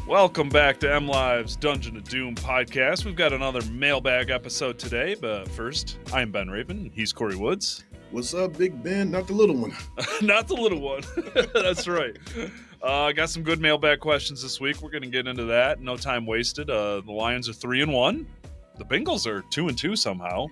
Welcome back to MLive's Dungeon of Doom podcast. We've got another mailbag episode today, but first, I'm Ben Raven. He's Kory Woods. What's up, Big Ben? Not the little one. Not the little one. That's right. Got some good mailbag questions this week. We're going to get into that. No time wasted. The Lions are 3-1. The Bengals are 2-2 somehow.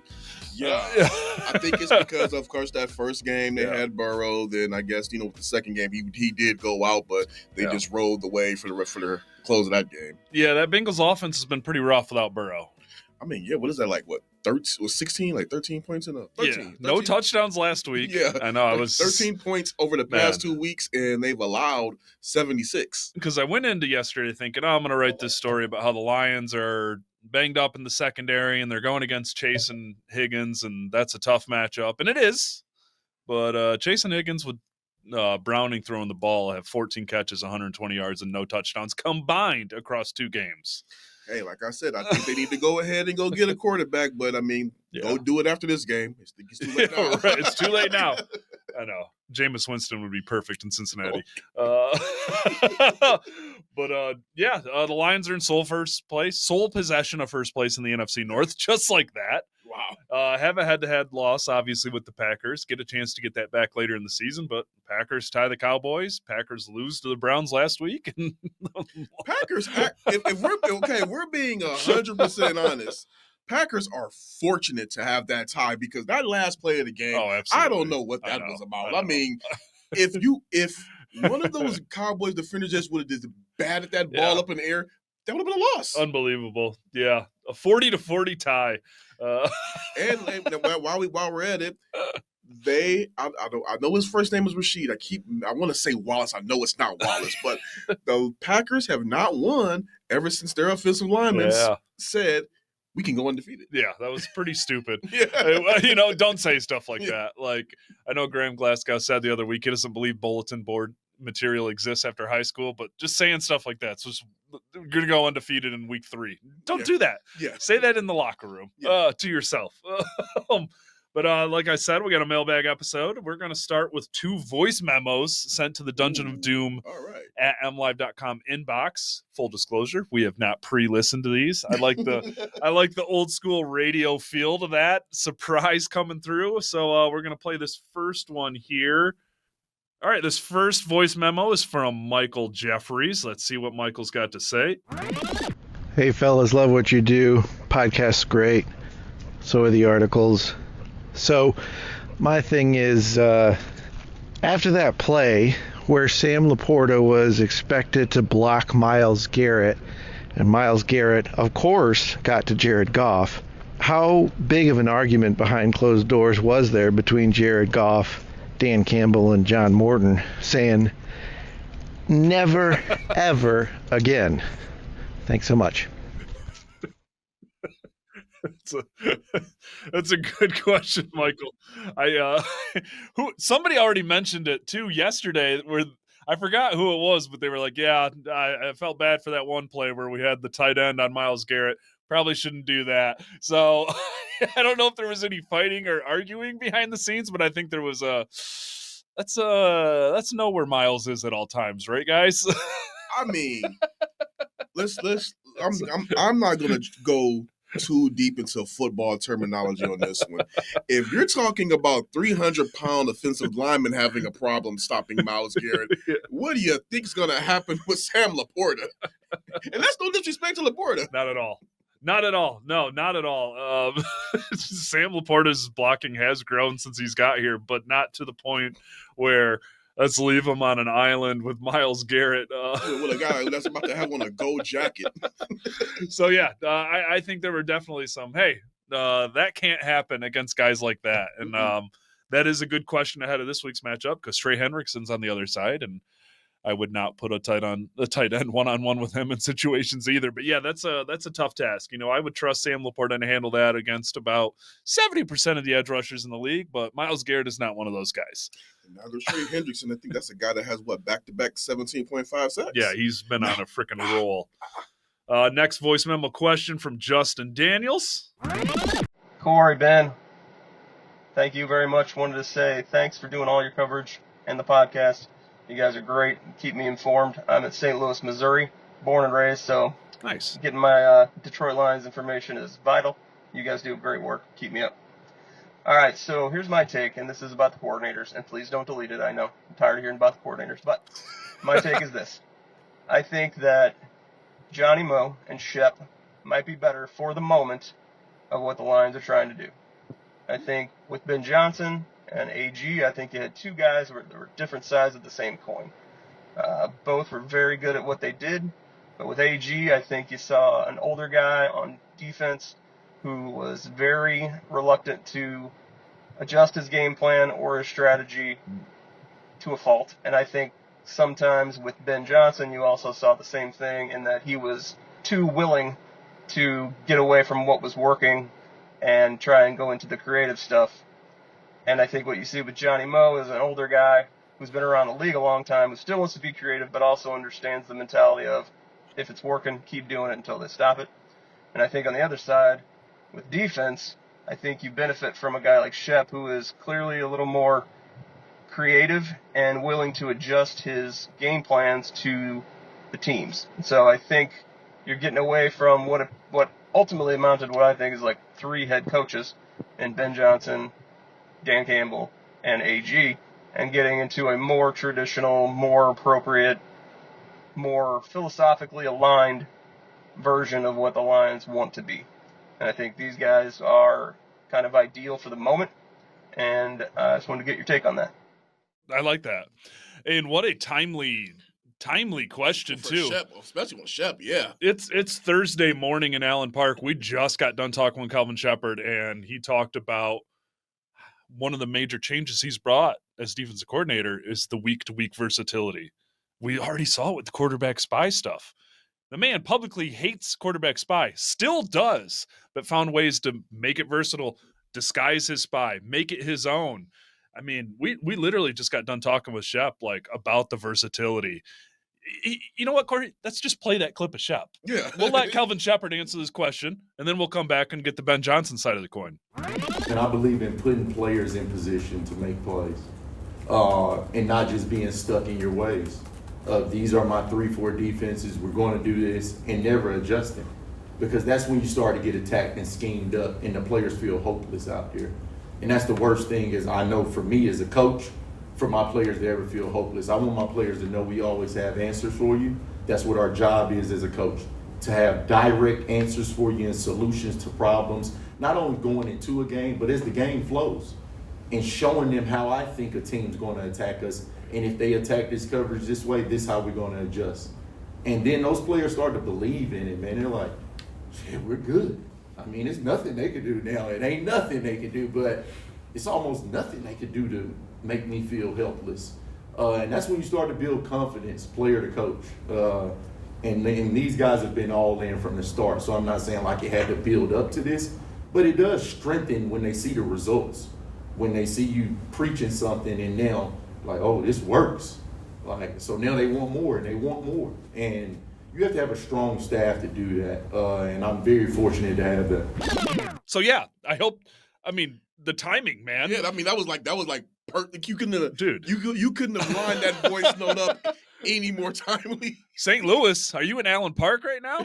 Yeah. I think it's because, of course, that first game they had Burrow. Then I guess, with the second game, he did go out, but they just rolled the way for the close of that game. Yeah, that Bengals offense has been pretty rough without Burrow. I mean, what is that like? What, 13? Was 16? Like 13 points in a 13? No touchdowns last week. Yeah, I know. I was 13 points over the past 2 weeks, and they've allowed 76. Because I went into yesterday thinking, I'm going to write this story about how the Lions are banged up in the secondary, and they're going against Chase and Higgins, and that's a tough matchup, and it is. But Chase and Higgins with Browning throwing the ball have 14 catches, 120 yards, and no touchdowns combined across 2 games. Hey, like I said, I think they need to go ahead and go get a quarterback, but I mean, go do it after this game. It's too late now. Right. It's too late now. I know. Jameis Winston would be perfect in Cincinnati. The Lions are in sole possession of first place in the NFC North, just like that. Wow. Have a head-to-head loss, obviously, with the Packers. Get a chance to get that back later in the season, but Packers tie the Cowboys. Packers lose to the Browns last week. Packers, if we're being 100% honest, Packers are fortunate to have that tie because that last play of the game, I don't know what that was about. I mean, if one of those Cowboys defenders just would have did bad at that ball up in the air, that would have been a loss. Unbelievable. Yeah. A 40-40 tie. And while we're at it, I know his first name is Rashid. I want to say Wallace. I know it's not Wallace, but the Packers have not won ever since their offensive linemen said we can go undefeated. Yeah, that was pretty stupid. Don't say stuff like that. Like, I know Graham Glasgow said the other week he doesn't believe bulletin board material exists after high school, but just saying stuff like that. So we're going to go undefeated in week 3. Don't do that. Yeah. Say that in the locker room to yourself. But like I said, we got a mailbag episode. We're going to start with 2 voice memos sent to the Dungeon of Doom at MLive.com inbox. Full disclosure, we have not pre-listened to these. I like the old school radio feel to that surprise coming through. So we're going to play this first one here. All right, this first voice memo is from Michael Jeffries. Let's see what Michael's got to say. Hey, fellas, love what you do. Podcast's great. So are the articles. So my thing is, after that play where Sam Laporta was expected to block Myles Garrett, and Myles Garrett, of course, got to Jared Goff, how big of an argument behind closed doors was there between Jared Goff, Dan Campbell, and John Morton saying, never, ever again? Thanks so much. That's a good question, Michael. Somebody already mentioned it too yesterday, where I forgot who it was, but they were like, "Yeah, I felt bad for that one play where we had the tight end on Myles Garrett. Probably shouldn't do that." So I don't know if there was any fighting or arguing behind the scenes, but I think there was let's know where Myles is at all times, right, guys? I mean, I'm not gonna go too deep into football terminology on this one. If you're talking about 300-pound offensive linemen having a problem stopping Myles Garrett, what do you think's going to happen with Sam Laporta? And that's no disrespect to Laporta. Not at all. Not at all. No, not at all. Sam Laporta's blocking has grown since he's got here, but not to the point where let's leave him on an island with Myles Garrett. With a guy that's about to have on a gold jacket. So, I think there were definitely some, that can't happen against guys like that. And that is a good question ahead of this week's matchup because Trey Hendrickson's on the other side, and I would not put a tight end one-on-one with him in situations either. But that's a tough task. I would trust Sam Laporta to handle that against about 70% of the edge rushers in the league, but Myles Garrett is not one of those guys. And now there's Trey Hendrickson. I think that's a guy that has back-to-back 17.5 sacks. Yeah, he's been on a freaking roll. Next voice memo question from Justin Daniels. Kory, Ben, thank you very much. Wanted to say thanks for doing all your coverage and the podcast. You guys are great. Keep me informed. I'm at St. Louis, Missouri. born and raised, so nice. Getting my Detroit Lions information is vital. You guys do great work. Keep me up. All right, so here's my take, and this is about the coordinators, and please don't delete it. I know I'm tired of hearing about the coordinators, but my take is this. I think that Johnny Moe and Shep might be better for the moment of what the Lions are trying to do. I think with Ben Johnson and AG, I think you had two guys that were different sides of the same coin. Both were very good at what they did, but with AG, I think you saw an older guy on defense who was very reluctant to adjust his game plan or his strategy to a fault. And I think sometimes with Ben Johnson, you also saw the same thing in that he was too willing to get away from what was working and try and go into the creative stuff. And I think what you see with Johnny Moe is an older guy who's been around the league a long time, who still wants to be creative, but also understands the mentality of, if it's working, keep doing it until they stop it. And I think on the other side, with defense, I think you benefit from a guy like Shep, who is clearly a little more creative and willing to adjust his game plans to the teams. And so I think you're getting away from what ultimately amounted to what I think is like 3 head coaches in Ben Johnson, Dan Campbell, and AG, and getting into a more traditional, more appropriate, more philosophically aligned version of what the Lions want to be. And I think these guys are kind of ideal for the moment, and I just wanted to get your take on that. I like that. And what a timely question, too. Shep, especially with Shep, yeah. It's Thursday morning in Allen Park. We just got done talking with Kelvin Sheppard, and he talked about one of the major changes he's brought as defensive coordinator is the week-to-week versatility. We already saw it with the quarterback spy stuff. The man publicly hates quarterback spy, still does, but found ways to make it versatile, disguise his spy, make it his own. I mean, we literally just got done talking with Shep about the versatility. You know what, Kory? Let's just play that clip of Shep. Yeah. We'll let Kelvin Sheppard answer this question, and then we'll come back and get the Ben Johnson side of the coin. And I believe in putting players in position to make plays and not just being stuck in your ways. These are my 3-4 defenses. We're going to do this, and never adjusting, because that's when you start to get attacked and schemed up, and the players feel hopeless out there. And that's the worst thing, is I know for me as a coach, for my players to ever feel hopeless. I want my players to know we always have answers for you. That's what our job is as a coach, to have direct answers for you and solutions to problems, not only going into a game, but as the game flows, and showing them how I think a team's going to attack us. And if they attack this coverage this way, this is how we're going to adjust. And then those players start to believe in it, man. They're like, shit, we're good. I mean, it's nothing they can do now. It ain't nothing they can do, but it's almost nothing they can do to make me feel helpless. And that's when you start to build confidence, player to coach. And these guys have been all in from the start. So I'm not saying like it had to build up to this, but it does strengthen when they see the results. When they see you preaching something and now, like, oh, this works. Like, so now they want more and they want more. And you have to have a strong staff to do that. And I'm very fortunate to have that. So yeah, the timing, man. Yeah, I mean that was like perfect. You couldn't have, dude. You couldn't have lined that voice note up any more timely. St. Louis, are you in Allen Park right now?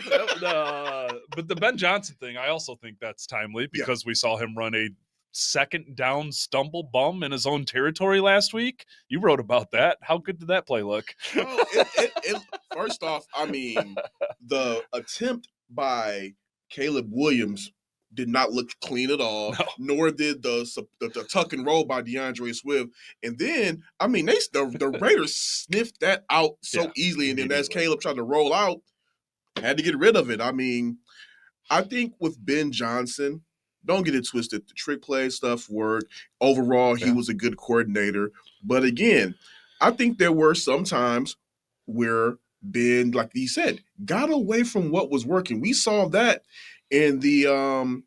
But the Ben Johnson thing, I also think that's timely because we saw him run a second down stumble bum in his own territory last week. You wrote about that. How good did that play look? Well, first off, I mean, the attempt by Caleb Williams did not look clean at all, nor did the tuck and roll by DeAndre Swift. And then, I mean, the Raiders sniffed that out so easily. And then as Caleb tried to roll out, had to get rid of it. I mean, I think with Ben Johnson, don't get it twisted. The trick play stuff worked. Overall, he was a good coordinator. But again, I think there were some times where Ben, like he said, got away from what was working. We saw that in the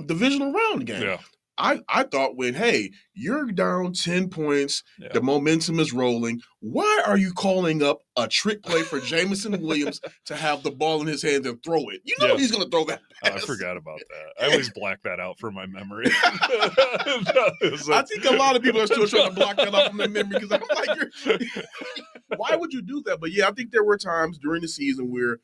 divisional round game. I thought when, hey, you're down 10 points, the momentum is rolling. Why are you calling up a trick play for Jameson Williams to have the ball in his hands and throw it? You know he's going to throw that pass. Oh, I forgot about that. I always black that out from my memory. I think a lot of people are still trying to block that off from their memory because I'm like, why would you do that? But yeah, I think there were times during the season where,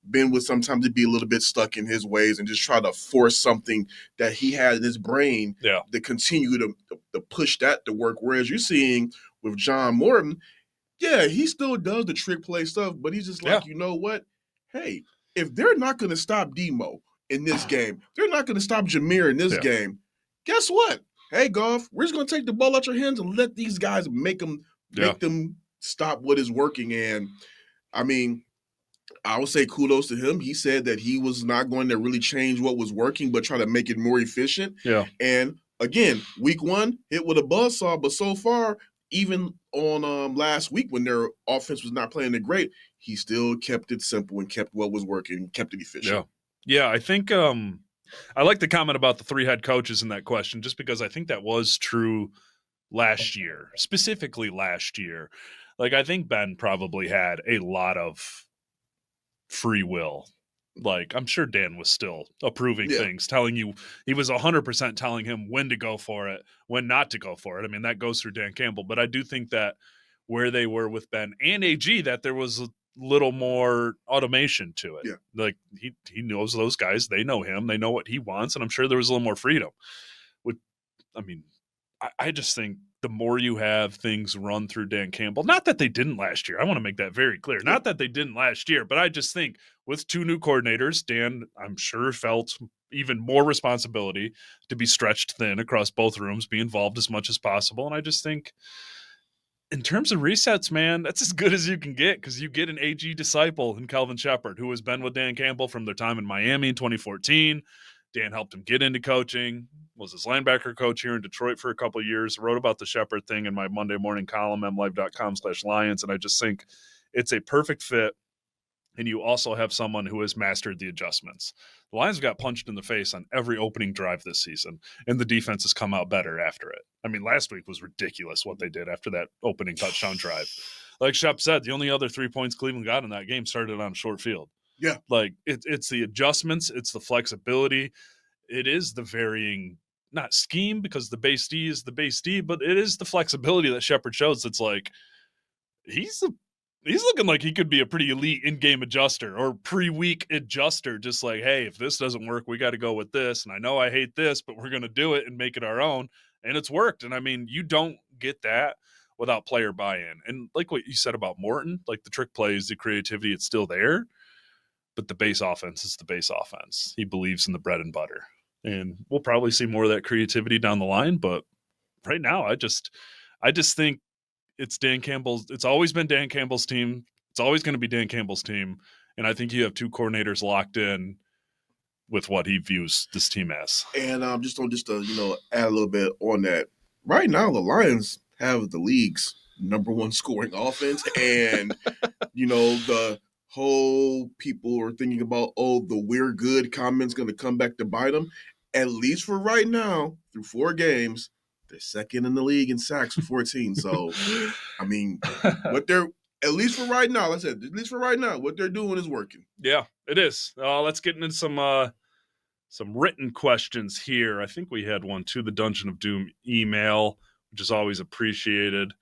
Ben would sometimes be a little bit stuck in his ways and just try to force something that he had in his brain to continue to push that to work. Whereas you're seeing with John Morton, he still does the trick play stuff, but he's just like, you know what? Hey, if they're not going to stop Demo in this game, they're not going to stop Jameer in this game, guess what? Hey, Goff, we're just going to take the ball out your hands and let these guys make them stop what is working. And, I mean, I would say kudos to him. He said that he was not going to really change what was working, but try to make it more efficient. Yeah. And again, week 1 hit with a buzzsaw, but so far, even on last week when their offense was not playing it great, he still kept it simple and kept what was working, kept it efficient. Yeah. I think I like the comment about the 3 head coaches in that question, just because I think that was true last year, specifically last year. Like, I think Ben probably had a lot of free will. Like, I'm sure Dan was still approving things, telling you, he was 100% telling him when to go for it, when not to go for it. I mean, that goes through Dan Campbell, but I do think that where they were with Ben and AG, that there was a little more automation to it. Yeah. Like, he knows those guys, they know him, they know what he wants, and I'm sure there was a little more freedom. I just think the more you have things run through Dan Campbell, not that they didn't last year. I want to make that very clear. Not that they didn't last year, but I just think with 2 new coordinators, Dan, I'm sure, felt even more responsibility to be stretched thin across both rooms, be involved as much as possible. And I just think in terms of resets, man, that's as good as you can get, because you get an AG disciple in Kelvin Sheppard, who has been with Dan Campbell from their time in Miami in 2014. Dan helped him get into coaching, was his linebacker coach here in Detroit for a couple of years, wrote about the Sheppard thing in my Monday morning column, MLive.com/Lions. And I just think it's a perfect fit. And you also have someone who has mastered the adjustments. The Lions got punched in the face on every opening drive this season, and the defense has come out better after it. I mean, last week was ridiculous what they did after that opening touchdown drive. Like Shep said, the only other 3 points Cleveland got in that game started on a short field. Yeah. Like, it's the adjustments, it's the flexibility, it is the varying, not scheme, because the base D is the base D, but it is the flexibility that Sheppard shows. It's like, he's looking like he could be a pretty elite in-game adjuster or pre-week adjuster, just like, hey, if this doesn't work, we got to go with this. And I know I hate this, but we're going to do it and make it our own. And it's worked. And I mean, you don't get that without player buy-in. And like what you said about Morton, like the trick plays, the creativity, it's still there. But the base offense is the base offense. He believes in the bread and butter. And we'll probably see more of that creativity down the line. But right now, I just think it's Dan Campbell's. It's always been Dan Campbell's team. It's always going to be Dan Campbell's team. And I think you have 2 coordinators locked in with what he views this team as. And just to add a little bit on that. Right now, the Lions have the league's #1 scoring offense, and the whole people are thinking about, the "we're good" comment's going to come back to bite them. At least for right now, through 4 games, they're second in the league in sacks with 14. So, I mean, at least for right now, like I said, at least for right now, what they're doing is working. Yeah, it is. Let's get into some written questions here. I think we had one to the Dungeon of Doom email, which is always appreciated.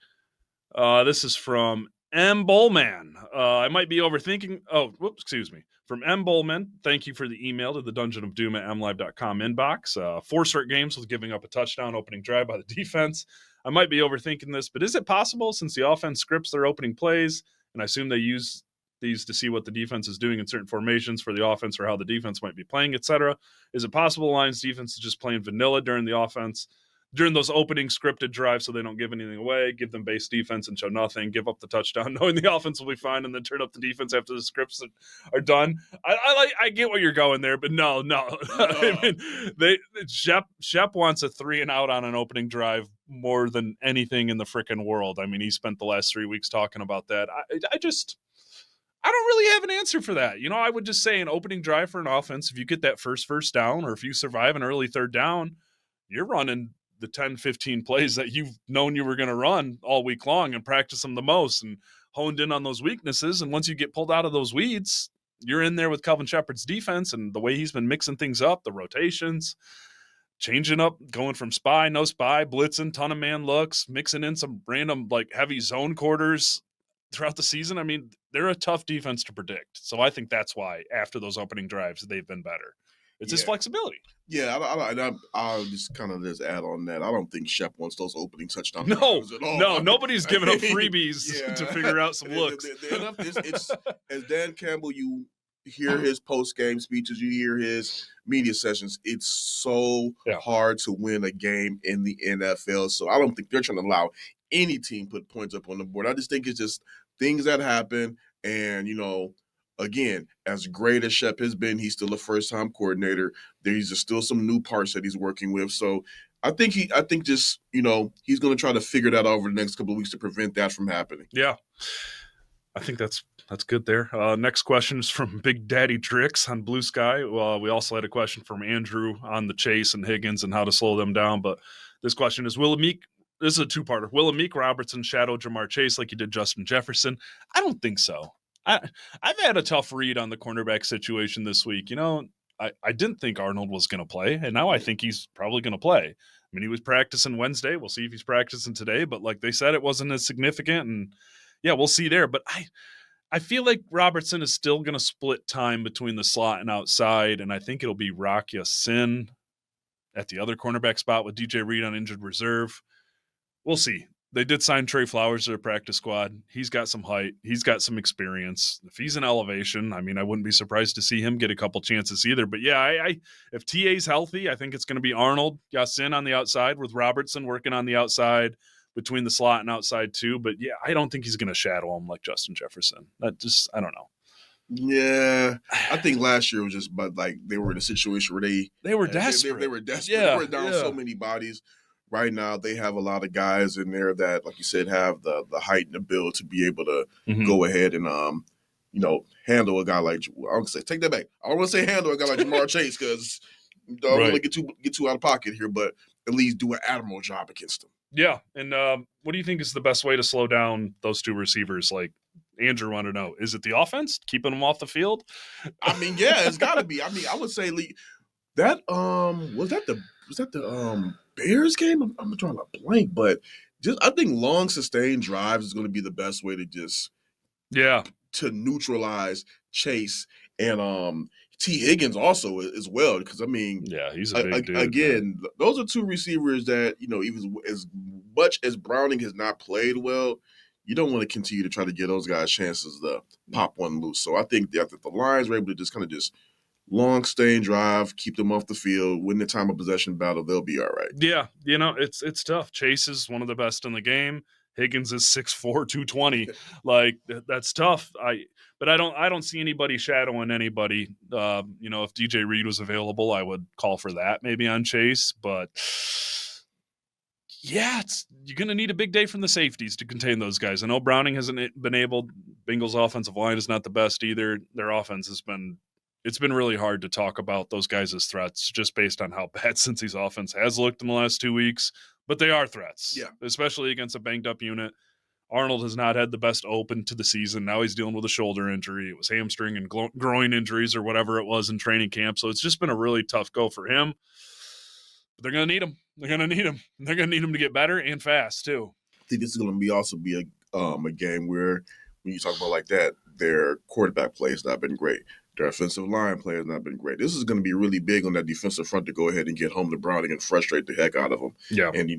This is from M. Bowman. I might be overthinking. Excuse me. From M. Bowman, thank you for the email to the Dungeon of Doom at MLive.com inbox. 4 straight games with giving up a touchdown opening drive by the defense. I might be overthinking this, but is it possible, since the offense scripts their opening plays, and I assume they use these to see what the defense is doing in certain formations for the offense or how the defense might be playing, etc., is it possible the Lions defense is just playing vanilla during the offense, during those opening scripted drives, so they don't give anything away, give them base defense and show nothing, give up the touchdown, knowing the offense will be fine, and then turn up the defense after the scripts are done? I get where you're going there, but no. I mean, Shep wants a 3 and out on an opening drive more than anything in the frickin' world. I mean, he spent the last 3 weeks talking about that. I don't really have an answer for that. I would just say an opening drive for an offense, if you get that first down, or if you survive an early 3rd down, you're running the 10, 15 plays that you've known you were going to run all week long and practice them the most and honed in on those weaknesses. And once you get pulled out of those weeds, you're in there with Kelvin Sheppard's defense and the way he's been mixing things up, the rotations, changing up, going from spy, no spy, blitzing, ton of man looks, mixing in some random like heavy zone quarters throughout the season. I mean, they're a tough defense to predict. So I think that's why after those opening drives, they've been better. It's his flexibility. Yeah, I'll just kind of add on that. I don't think Shep wants those opening touchdowns. No, at all. No, nobody's giving up freebies to figure out some looks. It's as Dan Campbell, you hear his post-game speeches, you hear his media sessions. It's so hard to win a game in the NFL. So I don't think they're trying to allow any team put points up on the board. I just think it's just things that happen. And, again, as great as Shep has been, he's still a first-time coordinator. There's still some new parts that he's working with. So I think he's going to try to figure that out over the next couple of weeks to prevent that from happening. Yeah. I think that's good there. Next question is from Big Daddy Drix on Blue Sky. Well, we also had a question from Andrew on the Chase and Higgins and how to slow them down. But this question is, this is a two-parter. Will Amik Robertson shadow Jamar Chase like he did Justin Jefferson? I don't think so. I've had a tough read on the cornerback situation this week. I didn't think Arnold was going to play, and now I think he's probably going to play. I mean, he was practicing Wednesday. We'll see if he's practicing today. But like they said, it wasn't as significant, and we'll see there. But I feel like Robertson is still going to split time between the slot and outside, and I think it'll be Rock Ya-Sin at the other cornerback spot with DJ Reed on injured reserve. We'll see. They did sign Trey Flowers to their practice squad. He's got some height. He's got some experience. If he's in elevation, I mean, I wouldn't be surprised to see him get a couple chances either. But if TA's healthy, I think it's going to be Arnold Ya-Sin on the outside with Robertson working on the outside between the slot and outside too. But I don't think he's going to shadow him like Justin Jefferson. I don't know. Yeah, I think last year was just, but like they were in a situation where they were desperate. They were desperate. They were down so many bodies. Right now, they have a lot of guys in there that, like you said, have the height and the build to be able to go ahead and handle a guy like. I don't want to say take that back. I don't want to say handle a guy like Jamar Chase because I don't want to get too out of pocket here, but at least do an admirable job against him. Yeah, and what do you think is the best way to slow down those two receivers? Like Andrew wanted to know, is it the offense keeping them off the field? I mean, it's got to be. I mean, I would say that was that the Bears game? I'm drawing a blank, but I think long sustained drives is going to be the best way to to neutralize Chase and T. Higgins also as well, because I mean, he's a big dude. Again, those are two receivers that even as much as Browning has not played well, you don't want to continue to try to give those guys chances to pop one loose. So I think that the Lions were able to just long staying drive, keep them off the field, win the time of possession battle, they'll be all right. Yeah, it's tough. Chase is one of the best in the game. Higgins is 6'4", 220. Like that's tough. But I don't see anybody shadowing anybody. If DJ Reed was available, I would call for that maybe on Chase. But you're going to need a big day from the safeties to contain those guys. I know Browning hasn't been able. Bengals offensive line is not the best either. Their offense has been. It's been really hard to talk about those guys as threats just based on how bad Cincy's offense has looked in the last 2 weeks. But they are threats, especially against a banged-up unit. Arnold has not had the best open to the season. Now he's dealing with a shoulder injury. It was hamstring and groin injuries or whatever it was in training camp. So it's just been a really tough go for him. But they're going to need him. They're going to need him. They're going to need him to get better and fast, too. I think this is going to also be a game where, when you talk about like that, their quarterback play has not been great. Their offensive line play has not been great. This is going to be really big on that defensive front to go ahead and get home to Browning and frustrate the heck out of them. Yeah. And,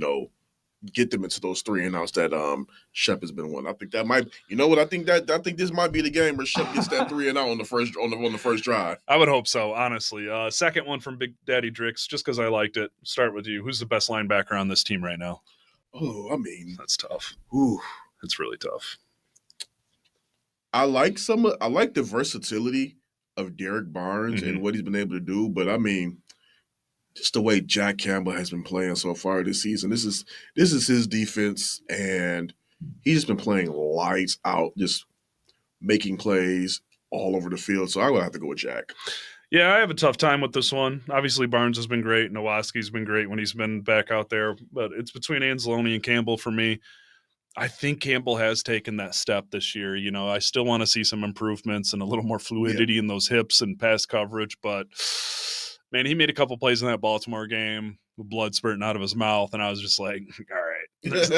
get them into those 3-and-outs that Shep has been one. I think that might, I think this might be the game where Shep gets that 3-and-out on the first drive. I would hope so, honestly. Second one from Big Daddy Drix, just because I liked it. Start with you. Who's the best linebacker on this team right now? Oh, I mean, that's tough. Ooh, it's really tough. I like the versatility of Derek Barnes and what he's been able to do, but I mean, just the way Jack Campbell has been playing so far this season. This is his defense, and he's just been playing lights out, just making plays all over the field. So I would have to go with Jack. Yeah, I have a tough time with this one. Obviously, Barnes has been great. Nowaski's been great when he's been back out there. But it's between Anzalone and Campbell for me. I think Campbell has taken that step this year. You know, I still want to see some improvements and a little more fluidity in those hips and pass coverage. But, man, he made a couple plays in that Baltimore game with blood spurting out of his mouth. And I was just like, all right, this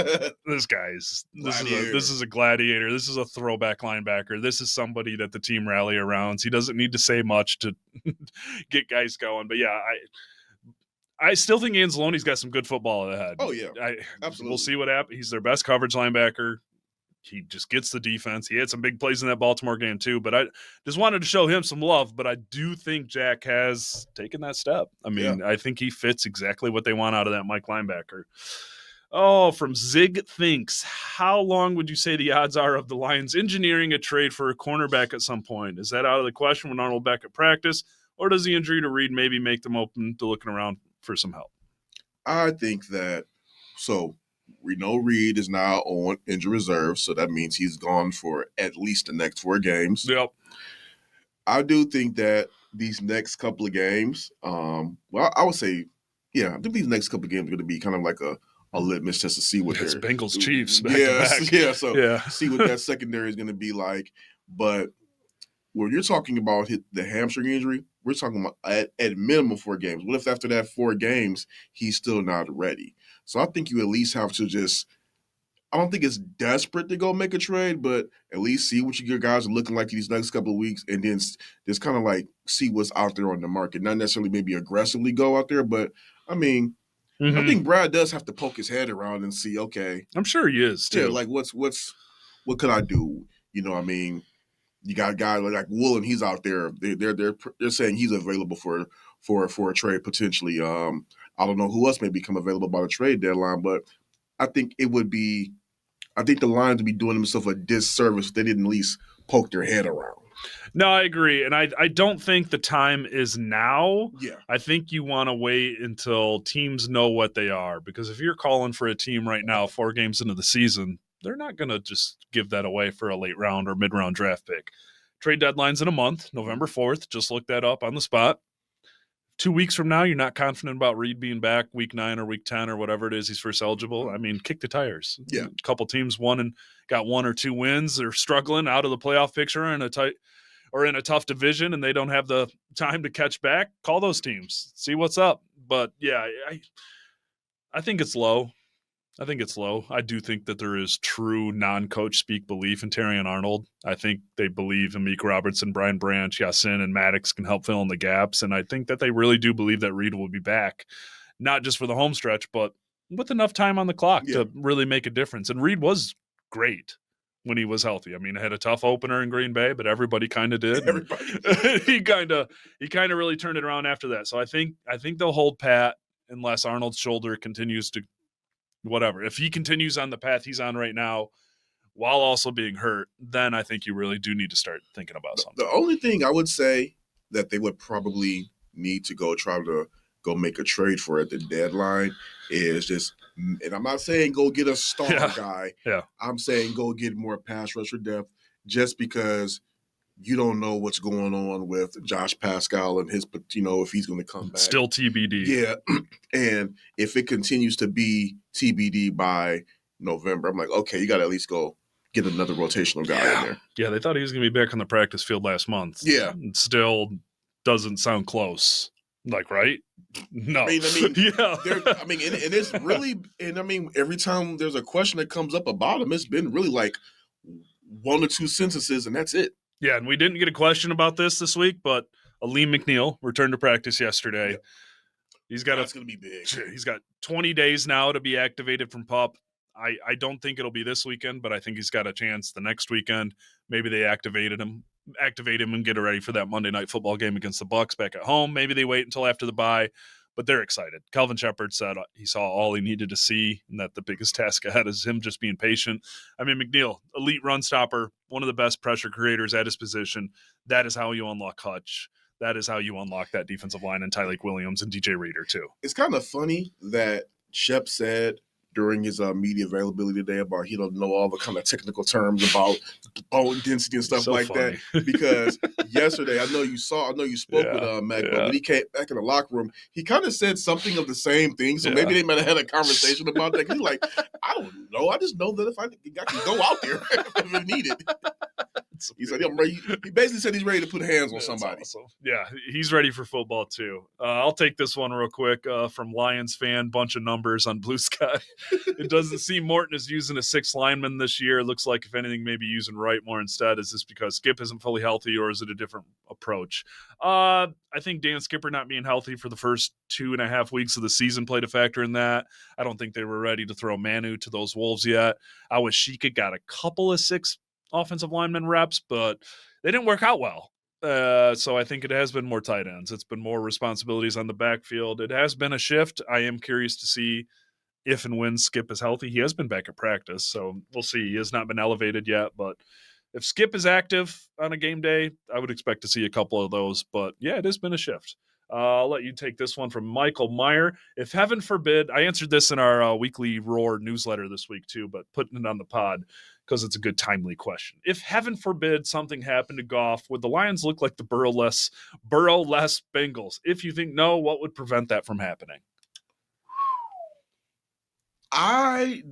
is a gladiator. This is a throwback linebacker. This is somebody that the team rally around. He doesn't need to say much to get guys going. But, yeah, I still think Anzalone's got some good football ahead. Oh, yeah. Absolutely. We'll see what happens. He's their best coverage linebacker. He just gets the defense. He had some big plays in that Baltimore game too, but I just wanted to show him some love. But I do think Jack has taken that step. I mean, I think he fits exactly what they want out of that Mike linebacker. Oh, from Zig Thinks, how long would you say the odds are of the Lions engineering a trade for a cornerback at some point? Is that out of the question with Arnold back at practice, or does the injury to Reed maybe make them open to looking around for some help? I think that we know Reed is now on injury reserve, so that means he's gone for at least the next 4 games. Yep. I do think that these next couple of games, I would say, I think these next couple of games are going to be kind of like a litmus test to see what it's Bengals Chiefs back to back. Yeah, so see what that secondary is going to be like. But when you're talking about the hamstring injury, we're talking about at minimum 4 games. What if after that 4 games, he's still not ready? So I think you at least have to I don't think it's desperate to go make a trade, but at least see what your guys are looking like these next couple of weeks and then just kind of like see what's out there on the market. Not necessarily maybe aggressively go out there, but I mean, I think Brad does have to poke his head around and see, okay. I'm sure he is too. Yeah, like what could I do? You know, I mean, you got a guy like Woolen, he's out there. They're saying he's available for a trade potentially. I don't know who else may become available by the trade deadline, but I think the Lions would be doing themselves a disservice if they didn't at least poke their head around. No, I agree. And I don't think the time is now. Yeah. I think you want to wait until teams know what they are. Because if you're calling for a team right now, 4 games into the season, they're not going to just give that away for a late round or mid-round draft pick. Trade deadline's in a month, November 4th. Just look that up on the spot. 2 weeks from now, you're not confident about Reed being back week 9 or week 10 or whatever it is he's first eligible. I mean, kick the tires. Yeah. A couple teams won and got 1 or 2 wins. They're struggling out of the playoff picture in a tough division, and they don't have the time to catch back. Call those teams. See what's up. But, yeah, I think it's low. I do think that there is true non-coach speak belief in Terrion Arnold. I think they believe Amik Robertson, Brian Branch, Yasin, and Maddox can help fill in the gaps. And I think that they really do believe that Reed will be back, not just for the home stretch, but with enough time on the clock to really make a difference. And Reed was great when he was healthy. I mean, I had a tough opener in Green Bay, but everybody kind of did. he kind of really turned it around after that. So I think they'll hold pat unless Arnold's shoulder continues to whatever. If he continues on the path he's on right now while also being hurt, then I think you really do need to start thinking about something. The only thing I would say that they would probably need to try to go make a trade for at the deadline is just, and I'm not saying go get a star guy. Yeah. I'm saying go get more pass rusher depth just because you don't know what's going on with Josh Pascal and his, if he's going to come back. Still TBD. Yeah. And if it continues to be TBD by November, I'm like, okay, you got to at least go get another rotational guy in there. Yeah, they thought he was going to be back on the practice field last month. Yeah. It still doesn't sound close. Like, right? No. I mean, yeah. and it's really, every time there's a question that comes up about him, it's been really like 1 or 2 sentences, and that's it. Yeah, and we didn't get a question about this week, but Aleem McNeil returned to practice yesterday. Yep. That's going to be big. He's got 20 days now to be activated from PUP. I don't think it'll be this weekend, but I think he's got a chance the next weekend. Maybe they activate him and get ready for that Monday Night Football game against the Bucs back at home. Maybe they wait until after the bye, but they're excited. Kelvin Sheppard said he saw all he needed to see, and that the biggest task ahead is him just being patient. I mean, McNeil, elite run stopper, one of the best pressure creators at his position. That is how you unlock Hutch. That is how you unlock that defensive line and Tyleik Williams and DJ Reader too. It's kind of funny that Shep said during his media availability today about he don't know all the kind of technical terms about bone density and stuff so like funny. That. Because yesterday, I know you spoke with Meg, but when he came back in the locker room, he kind of said something of the same thing. So maybe they might have had a conversation about that. He's like, I don't know. I just know that if I can go out there if it needed. He said, he basically said he's ready to put hands on somebody. Awesome. Yeah, he's ready for football too. I'll take this one real quick from Lions fan, bunch of numbers on Blue Sky. It doesn't seem Morton is using a 6th lineman this year. It looks like, if anything, maybe using Wright more instead. Is this because Skip isn't fully healthy, or is it a different approach? I think Dan Skipper not being healthy for the first 2.5 weeks of the season played a factor in that. I don't think they were ready to throw Manu to those Wolves yet. I wish Sheikha got a couple of 6 offensive lineman reps, but they didn't work out well. So I think it has been more tight ends. It's been more responsibilities on the backfield. It has been a shift. I am curious to see if and when Skip is healthy. He has been back at practice, so we'll see. He has not been elevated yet, but if Skip is active on a game day, I would expect to see a couple of those. But yeah, it has been a shift. I'll let you take this one from Michael Meyer. If heaven forbid, I answered this in our weekly Roar newsletter this week too, but putting it on the pod because it's a good, timely question. If heaven forbid something happened to Goff, would the Lions look like the Burrow-less Bengals? If you think no, what would prevent that from happening? I'm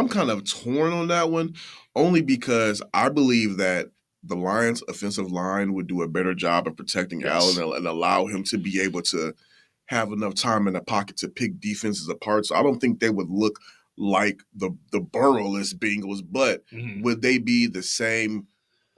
kind of torn on that one, only because I believe that the Lions' offensive line would do a better job of protecting Allen and allow him to be able to have enough time in the pocket to pick defenses apart. So I don't think they would look like the Burrow-less Bengals, but would they be the same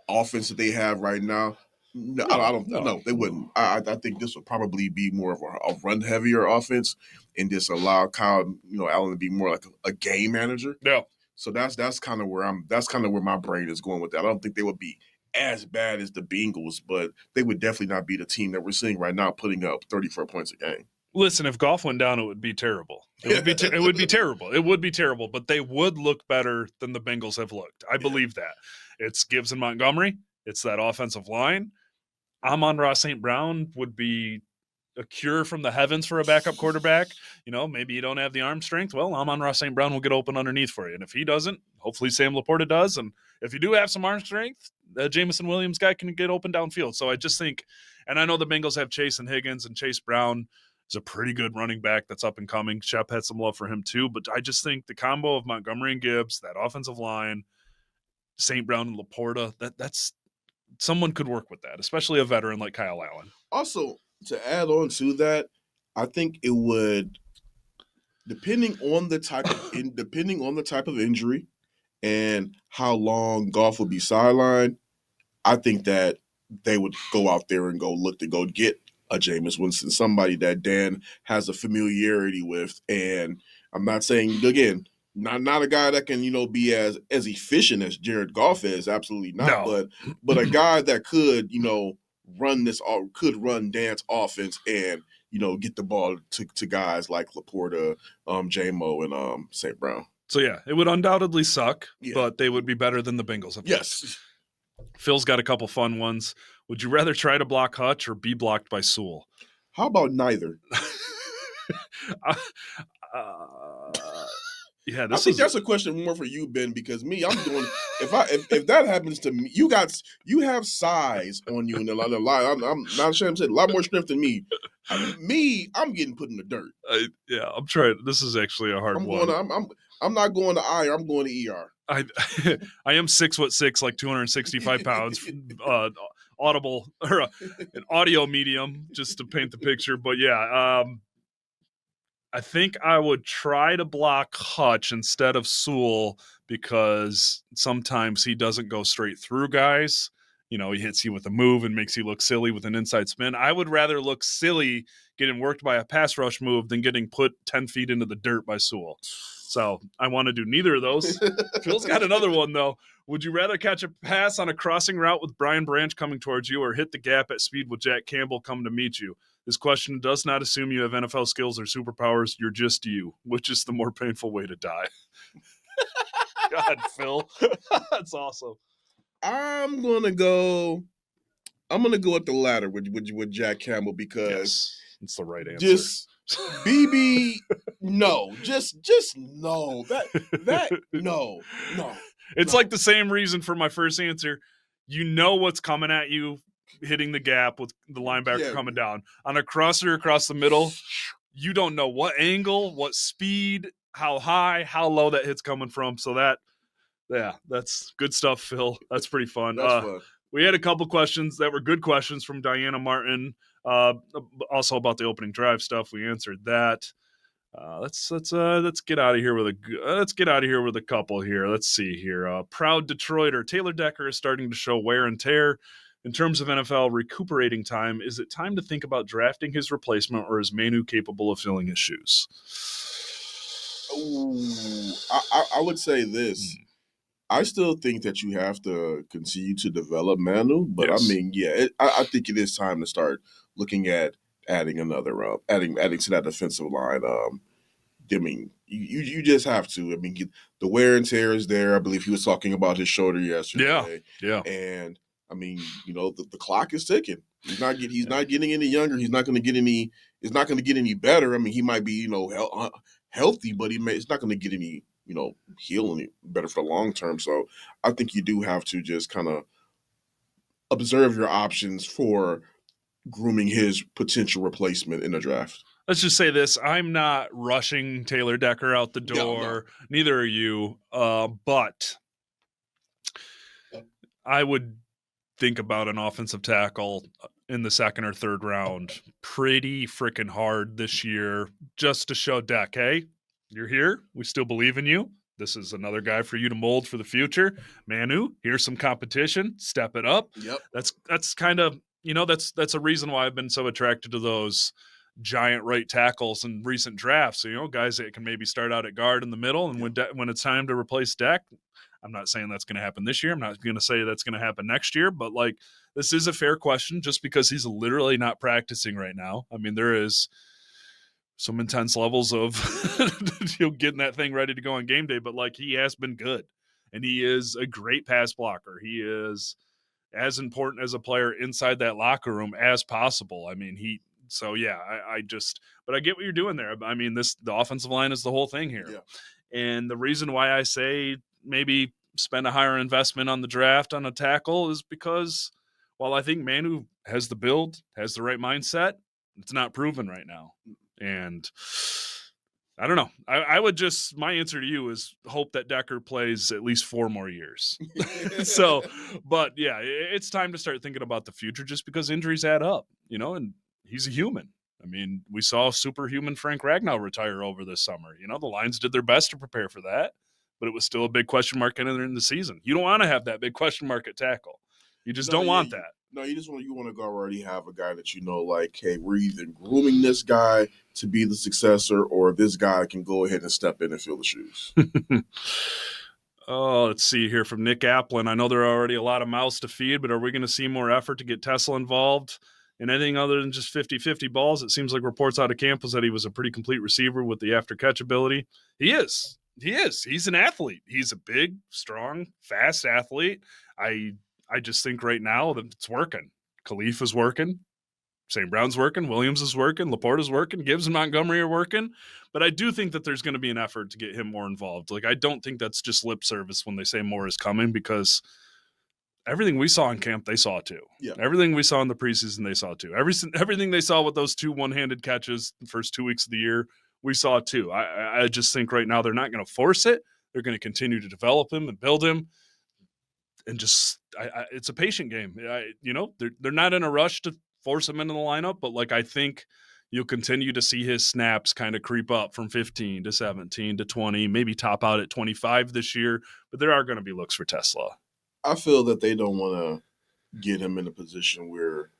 offense that they have right now? No, I don't know. They wouldn't. I think this would probably be more of a run-heavier offense and just allow Kyle, Allen to be more like a game manager. Yeah. So that's kind of where my brain is going with that. I don't think they would be as bad as the Bengals, but they would definitely not be the team that we're seeing right now putting up 34 points a game. Listen, if Goff went down, it would be terrible. It would be terrible. It would be terrible, but they would look better than the Bengals have looked. I believe that. It's Gibbs and Montgomery. It's that offensive line. Amon-Ra St. Brown would be a cure from the heavens for a backup quarterback. Maybe you don't have the arm strength. Well, Amon-Ra St. Brown will get open underneath for you. And if he doesn't, hopefully Sam Laporta does. And if you do have some arm strength, Jameson Williams guy can get open downfield. So I just think, and I know the Bengals have Chase-Higgins, and Chase Brown is a pretty good running back that's up and coming. Shep had some love for him too. But I just think the combo of Montgomery and Gibbs, that offensive line, St. Brown and Laporta, that's someone could work with that, especially a veteran like Kyle Allen. Also, to add on to that, I think it would, depending on the type of injury and how long Goff will be sidelined, I think that they would go out there and go get a Jameis Winston, somebody that Dan has a familiarity with. And I'm not saying, again, not a guy that can, be as efficient as Jared Goff is, absolutely not. No. But a guy that could, run Dan's offense and, get the ball to guys like Laporta, J-Mo, and St. Brown. So yeah, it would undoubtedly suck, but they would be better than the Bengals. Yes. Phil's got a couple fun ones. Would you rather try to block Hutch or be blocked by Sewell? How about neither? Yeah, I think that's a question more for you, Ben, because me, I'm doing. If that happens to me, you have size on you in the line. I'm not ashamed to say a lot more strength than me. I'm getting put in the dirt. I'm trying. This is actually a hard one. I'm not going to IR. I'm going to ER. I am 6'6", like 265 pounds. Audible or an audio medium, just to paint the picture. But yeah, I think I would try to block Hutch instead of Sewell because sometimes he doesn't go straight through guys. He hits you with a move and makes you look silly with an inside spin. I would rather look silly getting worked by a pass rush move than getting put 10 feet into the dirt by Sewell. So I want to do neither of those. Phil's got another one, though. Would you rather catch a pass on a crossing route with Brian Branch coming towards you or hit the gap at speed with Jack Campbell coming to meet you? This question does not assume you have NFL skills or superpowers. You're just you. Which is the more painful way to die? God, Phil. That's awesome. I'm gonna go with the latter with Jack Campbell because it's the right answer. BB, no, just no. That no. It's like the same reason for my first answer. You know what's coming at you, hitting the gap with the linebacker coming down on a crosser across the middle. You don't know what angle, what speed, how high, how low that hit's coming from. So that's good stuff, Phil. That's pretty fun. That's fun. We had a couple questions that were good questions from Diana Martin. Also about the opening drive stuff. We answered that. Let's get out of here with a couple here. Let's see here. Proud Detroiter Taylor Decker is starting to show wear and tear. In terms of NFL recuperating time, is it time to think about drafting his replacement, or is Manu capable of filling his shoes? I would say this. I still think that you have to continue to develop Manu, but yes. I mean, I think it is time to start looking at adding another, adding to that defensive line. I mean, you just have to. I mean, the wear and tear is there. I believe he was talking about his shoulder yesterday. Yeah. And I mean, the clock is ticking. He's not getting any younger. He's not going to get any. It's not going to get any better. I mean, he might be healthy, but it's not going to get any heal any better for the long term. So I think you do have to just kind of observe your options for grooming his potential replacement in the draft. Let's just say this. I'm not rushing Taylor Decker out the door. No. Neither are you. But I would think about an offensive tackle in the second or third round pretty freaking hard this year, just to show Deck, hey, you're here. We still believe in you. This is another guy for you to mold for the future. Manu, here's some competition. Step it up. Yep. That's kind of, that's a reason why I've been so attracted to those giant right tackles in recent drafts. So, guys that can maybe start out at guard in the middle, and when it's time to replace Deck, I'm not saying that's going to happen this year. I'm not going to say that's going to happen next year, but this is a fair question just because he's literally not practicing right now. I mean, there is some intense levels of getting that thing ready to go on game day, but he has been good, and he is a great pass blocker. He is as important as a player inside that locker room as possible. I mean, but I get what you're doing there. I mean, the offensive line is the whole thing here. Yeah. And the reason why I say maybe spend a higher investment on the draft on a tackle is because while I think Manu has the build, has the right mindset, it's not proven right now. And I don't know. I would my answer to you is hope that Decker plays at least 4 more years. But yeah, it's time to start thinking about the future just because injuries add up, and he's a human. I mean, we saw superhuman Frank Ragnow retire over this summer. The Lions did their best to prepare for that, but it was still a big question mark entering the season. You don't want to have that big question mark at tackle. You just don't want that. No, you want to go already have a guy that hey, we're either grooming this guy to be the successor, or this guy can go ahead and step in and fill the shoes. Oh, let's see here from Nick Applin. I know there are already a lot of mouths to feed, but are we going to see more effort to get Tesla involved in anything other than just 50-50 balls? It seems like reports out of camp was that he was a pretty complete receiver with the after-catch ability. He is. He's an athlete. He's a big, strong, fast athlete. I just think right now that it's working. Khalif is working. St. Brown's working. Williams is working. Laporta's working. Gibbs and Montgomery are working. But I do think that there's going to be an effort to get him more involved. I don't think that's just lip service when they say more is coming, because everything we saw in camp, they saw too. Yeah. Everything we saw in the preseason, they saw too. Everything they saw with those 2 one-handed catches the first 2 weeks of the year, we saw too. I just think right now they're not going to force it. They're going to continue to develop him and build him. And just, it's a patient game. They're not in a rush to force him into the lineup, but I think you'll continue to see his snaps kind of creep up from 15 to 17 to 20, maybe top out at 25 this year. But there are going to be looks for Tesla. I feel that they don't want to get him in a position where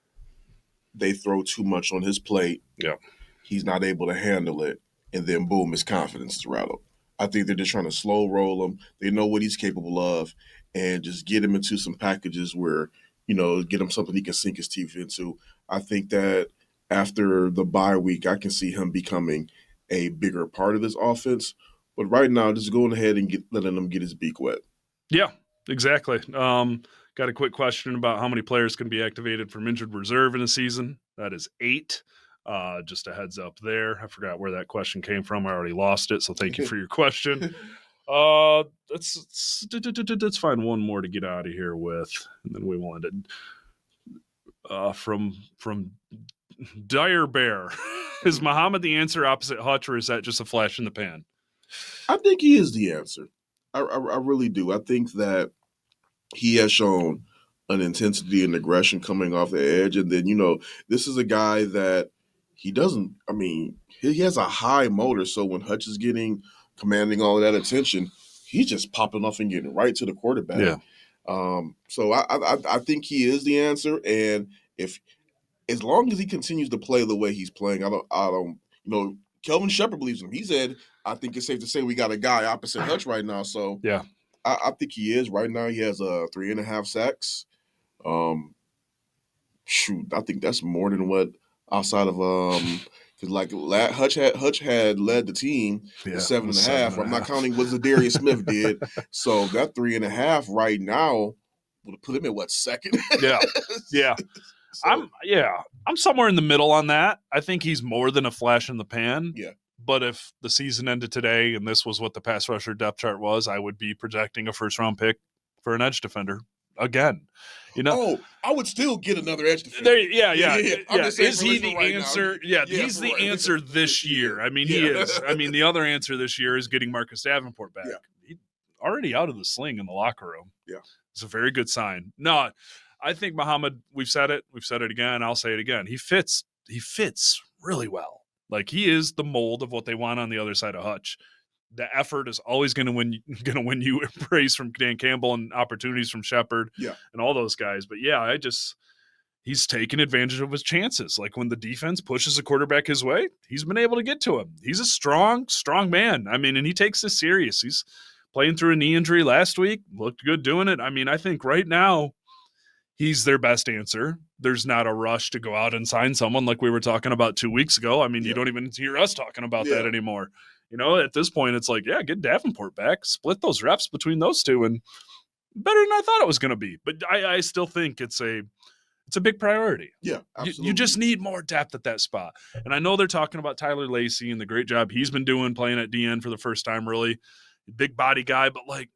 they throw too much on his plate. Yeah, he's not able to handle it, and then boom, his confidence is rattled. I think they're just trying to slow roll him. They know what he's capable of, and just get him into some packages where, get him something he can sink his teeth into. I think that after the bye week, I can see him becoming a bigger part of this offense. But right now, just going ahead and letting him get his beak wet. Yeah, exactly. Got a quick question about how many players can be activated from injured reserve in a season. That is 8. Just a heads up there. I forgot where that question came from. I already lost it, so thank you for your question. Let's find one more to get out of here with, and then we will end it. From Dire Bear, is Muhammad the answer opposite Hutch, or is that just a flash in the pan? I think he is the answer. I really do. I think that he has shown an intensity and aggression coming off the edge, and then this is a guy that he doesn't. I mean, he has a high motor, so when Hutch is commanding all of that attention, he's just popping off and getting right to the quarterback. Yeah. So I think he is the answer, and as long as he continues to play the way he's playing, I don't. Kelvin Sheppard believes in him. He said, "I think it's safe to say we got a guy opposite Hutch right now." So yeah, I think he is right now. He has 3.5 sacks. I think that's more than what outside of because Hutch had led the team to 7.5. I'm not counting what Zadarius Smith did. So that 3.5 right now would have put him at second? Yeah. So, I'm somewhere in the middle on that. I think he's more than a flash in the pan. Yeah. But if the season ended today and this was what the pass rusher depth chart was, I would be projecting a first-round pick for an edge defender again. Oh, I would still get another edge defender. Is he the answer? He's the answer this year. I mean, he is. I mean, the other answer this year is getting Marcus Davenport back. Yeah. He's already out of the sling in the locker room. Yeah. It's a very good sign. No, I think Muhammad, we've said it again, I'll say it again. He fits really well. Like, he is the mold of what they want on the other side of Hutch. The effort is always going to win you praise from Dan Campbell and opportunities from Sheppard and all those guys. But he's taken advantage of his chances. Like, when the defense pushes a quarterback his way, he's been able to get to him. He's a strong man. I mean, and he takes this serious. He's playing through a knee injury last week, looked good doing it. I mean, I think right now he's their best answer. There's not a rush to go out and sign someone like we were talking about 2 weeks ago. I mean, you don't even hear us talking about that anymore. At this point, it's like, get Davenport back, split those reps between those two, and better than I thought it was going to be. But I still think it's a big priority. Yeah, absolutely. You just need more depth at that spot. And I know they're talking about Tyler Lacey and the great job he's been doing playing at DN for the first time, really. Big body guy, but like,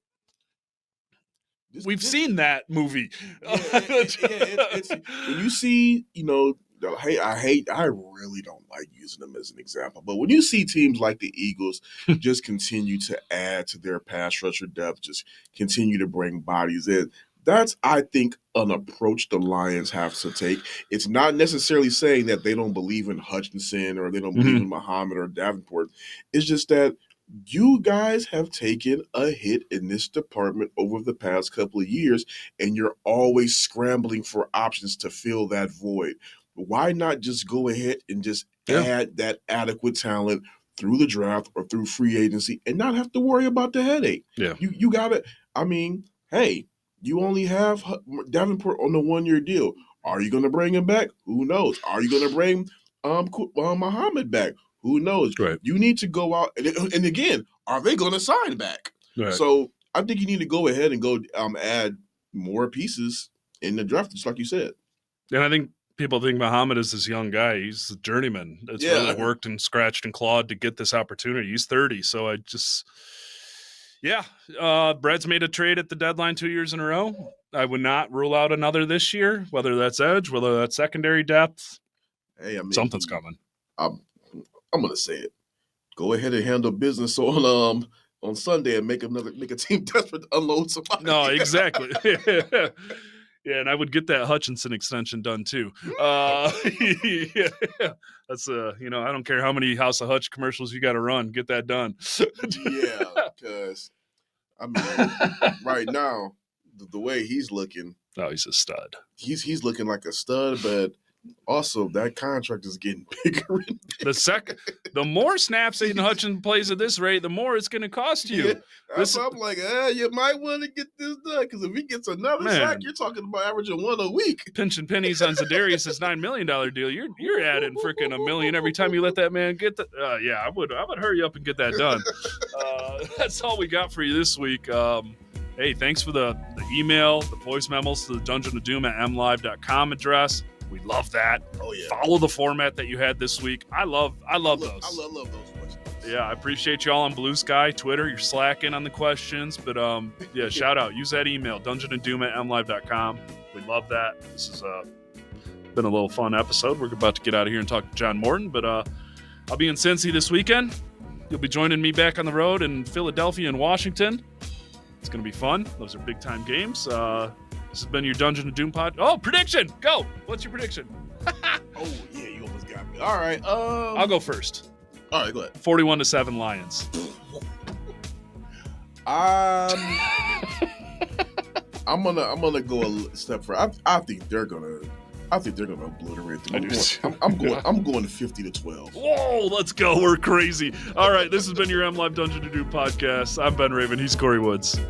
we've seen that movie. It's when you see, I really don't like using them as an example, but when you see teams like the Eagles just continue to add to their pass rusher depth, just continue to bring bodies in, that's, I think, an approach the Lions have to take. It's not necessarily saying that they don't believe in Hutchinson or they don't believe in Muhammad or Davenport. It's just that you guys have taken a hit in this department over the past couple of years, and you're always scrambling for options to fill that void. Why not just go ahead and just add that adequate talent through the draft or through free agency and not have to worry about the headache? Yeah. You got it. I mean, hey, you only have Davenport on the 1-year deal. Are you going to bring him back? Who knows? Are you going to bring Muhammad back? Who knows? Right. You need to go out. And again, are they going to sign back? Right. So I think you need to go ahead and go add more pieces in the draft, just like you said. And I think people think Muhammad is this young guy. He's a journeyman. It's really worked and scratched and clawed to get this opportunity. He's 30. So I just, Brad's made a trade at the deadline 2 years in a row. I would not rule out another this year, whether that's edge, whether that's secondary depth. Hey, I mean, something's coming. I'm going to say it. Go ahead and handle business on Sunday and make a team desperate to unload somebody. No, exactly. Yeah, and I would get that Hutchinson extension done too. That's I don't care how many House of Hutch commercials you got to run, get that done. Because I mean, right now the way he's looking, he's a stud. He's looking like a stud, but also that contract is getting bigger and bigger. The more snaps Aiden Hutchinson plays at this rate, the more it's going to cost you. I'm like, you might want to get this done, because if he gets another sack, you're talking about averaging 1 a week. Pinching pennies on Zadarius' $9 million deal. You're adding freaking $1 million every time you let that man get the. I would hurry up and get that done. That's all we got for you this week. Hey, thanks for the email, the voice memos to the Dungeon of Doom at MLive.com address. We love that. Oh yeah. Follow the format that you had this week. I love those. I love those questions. Yeah, I appreciate y'all on Blue Sky, Twitter. You're slacking on the questions, but yeah, shout out. Use that email, dungeonofdoom@mlive.com. We love that. This has been a little fun episode. We're about to get out of here and talk to John Morton, but I'll be in Cincy this weekend. You'll be joining me back on the road in Philadelphia and Washington. It's going to be fun. Those are big-time games. This has been your Dungeon of Doom pod. Oh, prediction! Go! What's your prediction? Oh, yeah, you almost got me. All right. I'll go first. All right, go ahead. 41-7 Lions. I'm gonna go a step further. I think they're gonna obliterate them. I'm going to 50-12. Whoa, let's go. We're crazy. All right, this has been your MLive Dungeon to Do podcast. I'm Ben Raven. He's Kory Woods.